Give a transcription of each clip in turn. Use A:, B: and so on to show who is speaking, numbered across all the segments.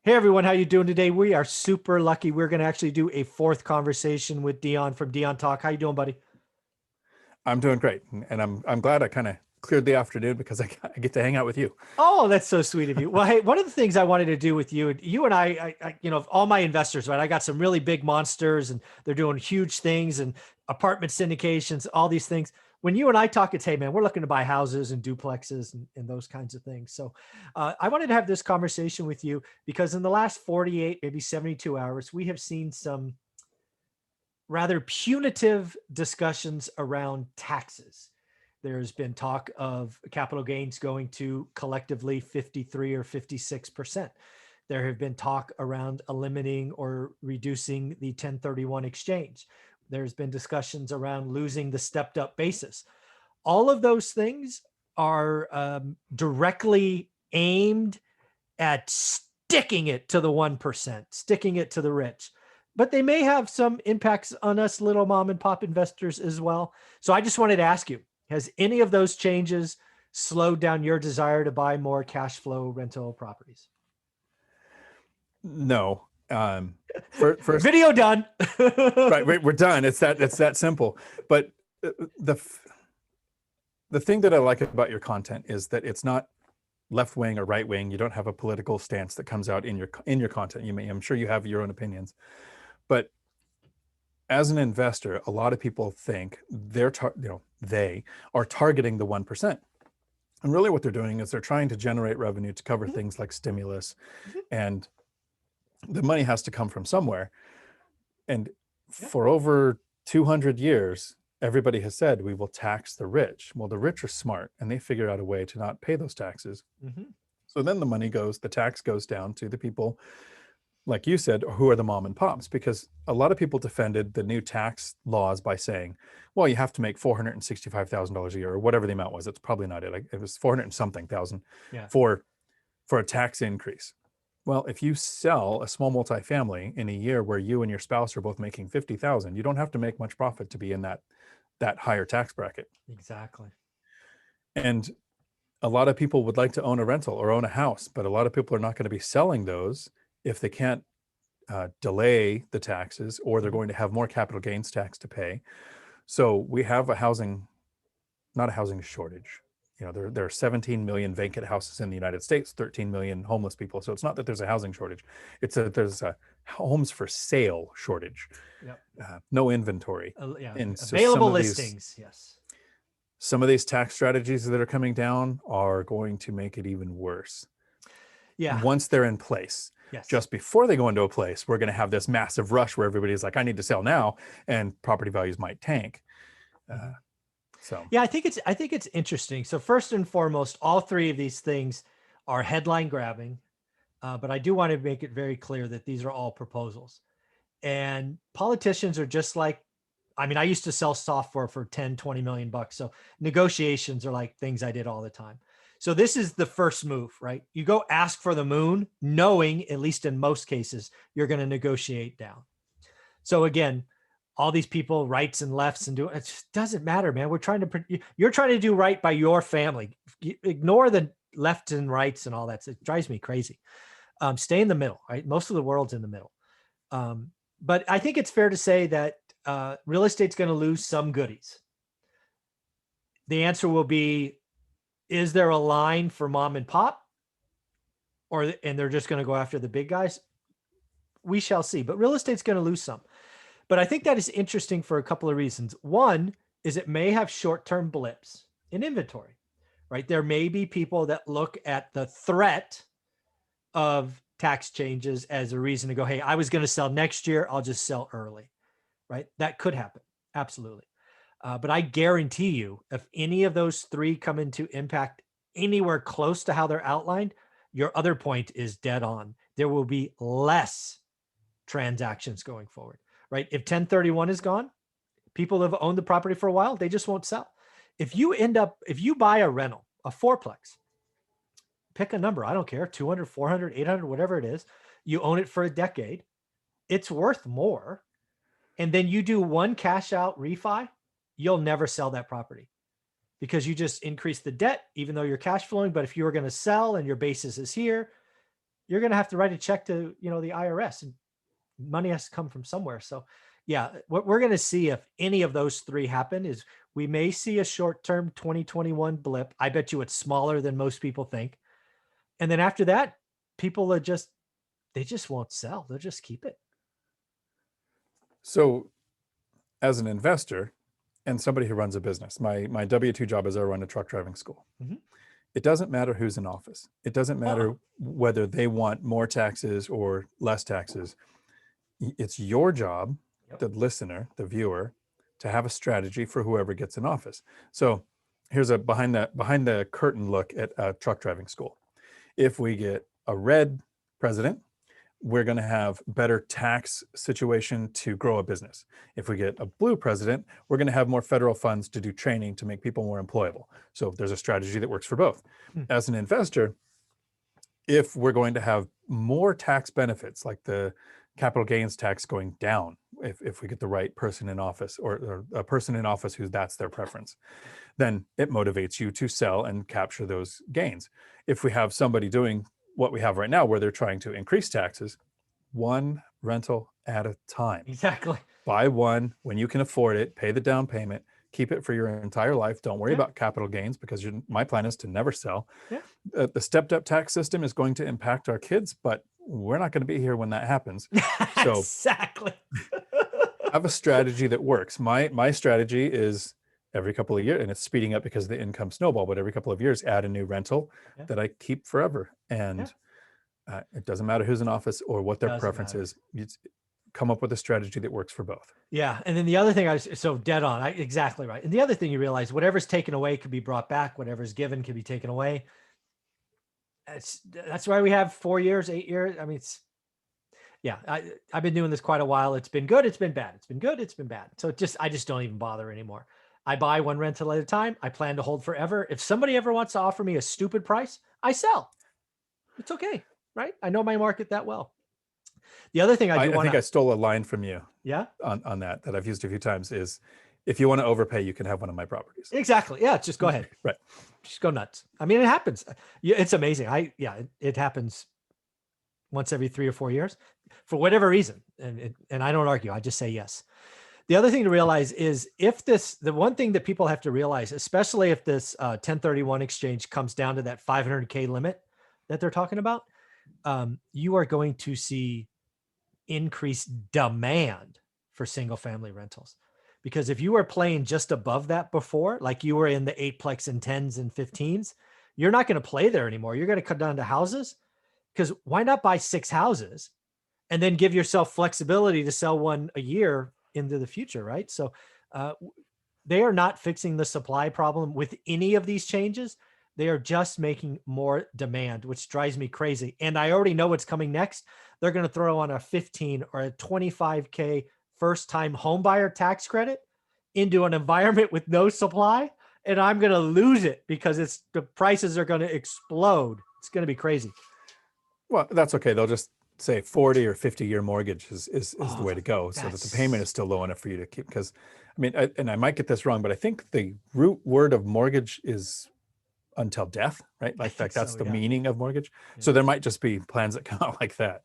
A: Hey everyone, how you doing today? We are super lucky. We're going to actually do a fourth conversation with Dion from Dion Talk. How you doing, buddy?
B: I'm doing great, and I'm glad I kind of cleared the afternoon because I get to hang out with you.
A: Oh, that's so sweet of you. Well, hey, one of the things I wanted to do with you, you and all my investors, right? I got some really big monsters and they're doing huge things and apartment syndications, all these things. When you and I talk, it's, hey, man, we're looking to buy houses and duplexes and those kinds of things. So I wanted to have this conversation with you because in the last 48, maybe 72 hours, we have seen some rather punitive discussions around taxes. There's been talk of capital gains going to collectively 53 or 56%. There have been talk around eliminating or reducing the 1031 exchange. There's been discussions around losing the stepped up basis. All of those things are directly aimed at sticking it to the 1%, sticking it to the rich. But they may have some impacts on us little mom and pop investors as well. So I just wanted to ask you, has any of those changes slowed down your desire to buy more cash flow rental properties?
B: No, first,
A: Video done.
B: right, we're done. It's that simple. But the the thing that I like about your content is that it's not left wing or right wing. You don't have a political stance that comes out in your content. I'm sure you have your own opinions, but as an investor, a lot of people think they are targeting the 1%. And really what they're doing is they're trying to generate revenue to cover things like stimulus, and the money has to come from somewhere. And for over 200 years, everybody has said we will tax the rich. Well, the rich are smart and they figure out a way to not pay those taxes. So then the tax goes down to the people, like you said, who are the mom and pops, because a lot of people defended the new tax laws by saying, well, you have to make $465,000 a year or whatever the amount was. It's probably not it. It was 400 and something thousand
A: Yeah.
B: for a tax increase. Well, if you sell a small multifamily in a year where you and your spouse are both making 50,000, you don't have to make much profit to be in that higher tax bracket.
A: Exactly.
B: And a lot of people would like to own a rental or own a house, but a lot of people are not going to be selling those if they can't delay the taxes, or they're going to have more capital gains tax to pay. So we have not a housing shortage. There are 17 million vacant houses in the United States, 13 million homeless people. So it's not that there's a housing shortage. There's a homes for sale shortage.
A: Yep.
B: No inventory.
A: Yeah.
B: And so
A: Available listings. Yes.
B: some of these tax strategies that are coming down are going to make it even worse.
A: Yeah.
B: Once they're in place.
A: Yes.
B: Just before they go into a place, we're going to have this massive rush where everybody's like, I need to sell now, and property values might tank.
A: Yeah, I think it's interesting. So first and foremost, all three of these things are headline grabbing, but I do want to make it very clear that these are all proposals. And politicians are just like, I mean, I used to sell software for 10, 20 million bucks. So negotiations are like things I did all the time. So this is the first move, right? You go ask for the moon, knowing, at least in most cases, you're going to negotiate down. So again, all these people, rights and lefts, and it just doesn't matter, man. You're trying to do right by your family. Ignore the left and rights and all that. It drives me crazy. Stay in the middle, right? Most of the world's in the middle. But I think it's fair to say that real estate's going to lose some goodies. The answer will be, is there a line for mom and pop, and they're just going to go after the big guys? We shall see. But real estate's going to lose some. But I think that is interesting for a couple of reasons. One is it may have short-term blips in inventory, right? There may be people that look at the threat of tax changes as a reason to go, hey, I was going to sell next year, I'll just sell early, right? That could happen. Absolutely. But I guarantee you, if any of those three come into impact anywhere close to how they're outlined, your other point is dead on. There will be less transactions going forward, right? If 1031 is gone, people have owned the property for a while, they just won't sell. If you buy a rental, a fourplex, pick a number, I don't care, 200, 400, 800, whatever it is, you own it for a decade, it's worth more. And then you do one cash out refi, you'll never sell that property because you just increase the debt, even though you're cash flowing. But if you were going to sell and your basis is here, you're going to have to write a check to, the IRS, and money has to come from somewhere. So yeah, what we're going to see if any of those three happen is we may see a short-term 2021 blip. I bet you it's smaller than most people think. And then after that, people are they just won't sell. They'll just keep it.
B: So as an investor and somebody who runs a business, my W-2 job is I run a truck driving school.
A: Mm-hmm.
B: It doesn't matter who's in office. It doesn't matter whether they want more taxes or less taxes. It's your job, the listener, the viewer, to have a strategy for whoever gets in office. So here's a behind the curtain look at a truck driving school. If we get a red president, we're going to have better tax situation to grow a business. If we get a blue president, we're going to have more federal funds to do training to make people more employable. So there's a strategy that works for both. As an investor, if we're going to have more tax benefits, like the capital gains tax going down, if we get the right person in office, or a person in office who that's their preference, then it motivates you to sell and capture those gains. If we have somebody doing what we have right now, where they're trying to increase taxes, one rental at a time.
A: Exactly.
B: Buy one when you can afford it, pay the down payment, keep it for your entire life. Don't worry about capital gains, because my plan is to never sell. The stepped up tax system is going to impact our kids, but we're not going to be here when that happens. So
A: exactly.
B: have a strategy that works. My strategy is every couple of years, and it's speeding up because of the income snowball, but every couple of years, add a new rental that I keep forever. And it doesn't matter who's in office or what their preference is. It's, come up with a strategy that works for both.
A: Yeah. And then the other thing so dead on, exactly right. And the other thing you realize, whatever's taken away could be brought back. Whatever's given can be taken away. That's why we have 4 years, 8 years. I mean, I've been doing this quite a while. It's been good. It's been bad. It's been good. It's been bad. So I just don't even bother anymore. I buy one rental at a time. I plan to hold forever. If somebody ever wants to offer me a stupid price, I sell. It's okay. Right. I know my market that well. The other thing I think
B: I stole a line from you.
A: Yeah.
B: On that I've used a few times is, if you want to overpay, you can have one of my properties.
A: Exactly. Yeah. Just go ahead.
B: Right.
A: Just go nuts. I mean, it happens. It's amazing. It happens once every 3 or 4 years for whatever reason. And I don't argue. I just say yes. The other thing to realize is the one thing that people have to realize, especially if this 1031 exchange comes down to that 500K limit that they're talking about, you are going to see increased demand for single family rentals. Because if you were playing just above that before, like you were in the 8plex and 10s and 15s, you're not going to play there anymore. You're going to cut down to houses, because why not buy 6 houses and then give yourself flexibility to sell one a year into the future, right? So they are not fixing the supply problem with any of these changes. They are just making more demand, which drives me crazy. And I already know what's coming next. They're going to throw on a 15 or a 25K first-time homebuyer tax credit into an environment with no supply, and I'm going to lose it because the prices are going to explode. It's going to be crazy.
B: Well, that's okay. They'll just say 40 or 50-year mortgage is the way to go, so that the payment is still low enough for you to keep. Because I mean, and I might get this wrong, but I think the root word of mortgage is until death, right? Like that's the meaning of mortgage. Yeah. So there might just be plans that come out like that.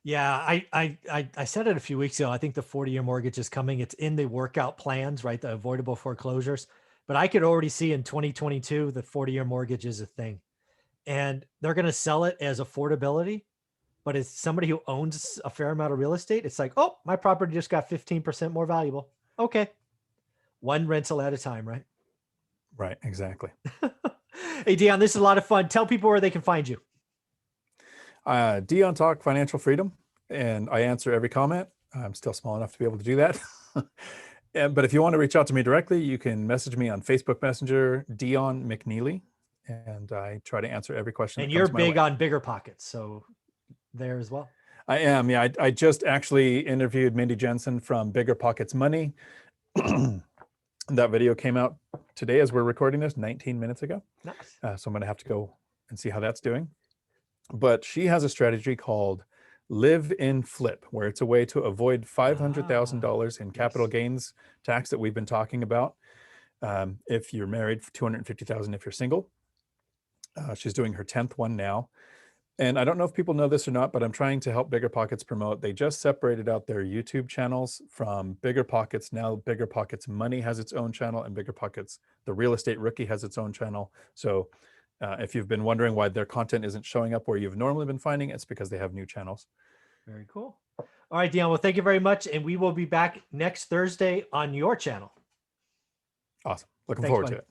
A: Yeah, I said it a few weeks ago. I think the 40-year mortgage is coming. It's in the workout plans, right? The avoidable foreclosures. But I could already see in 2022 the 40-year mortgage is a thing, and they're going to sell it as affordability. But as somebody who owns a fair amount of real estate, it's like, oh, my property just got 15% more valuable. Okay, one rental at a time, right?
B: Right, exactly.
A: Hey, Dion, this is a lot of fun. Tell people where they can find you.
B: Dion Talk Financial Freedom, and I answer every comment. I'm still small enough to be able to do that. But if you want to reach out to me directly, you can message me on Facebook Messenger, Dion McNeely, and I try to answer every question.
A: And you're big on Bigger Pockets, so there as well.
B: I am. Yeah, I just actually interviewed Mindy Jensen from Bigger Pockets Money. That video came out today as we're recording this, 19 minutes ago.
A: Nice.
B: So I'm going to have to go and see how that's doing. But she has a strategy called Live in Flip, where it's a way to avoid $500,000 in capital gains tax that we've been talking about. If you're married, $250,000 if you're single. She's doing her 10th one now. And I don't know if people know this or not, but I'm trying to help Bigger Pockets promote. They just separated out their YouTube channels from Bigger Pockets. Now Bigger Pockets Money has its own channel, and Bigger Pockets, the Real Estate Rookie, has its own channel. So if you've been wondering why their content isn't showing up where you've normally been finding it, it's because they have new channels.
A: Very cool. All right, Dion. Well, thank you very much. And we will be back next Thursday on your channel.
B: Awesome. Looking
A: Thanks,
B: forward
A: buddy.
B: to it.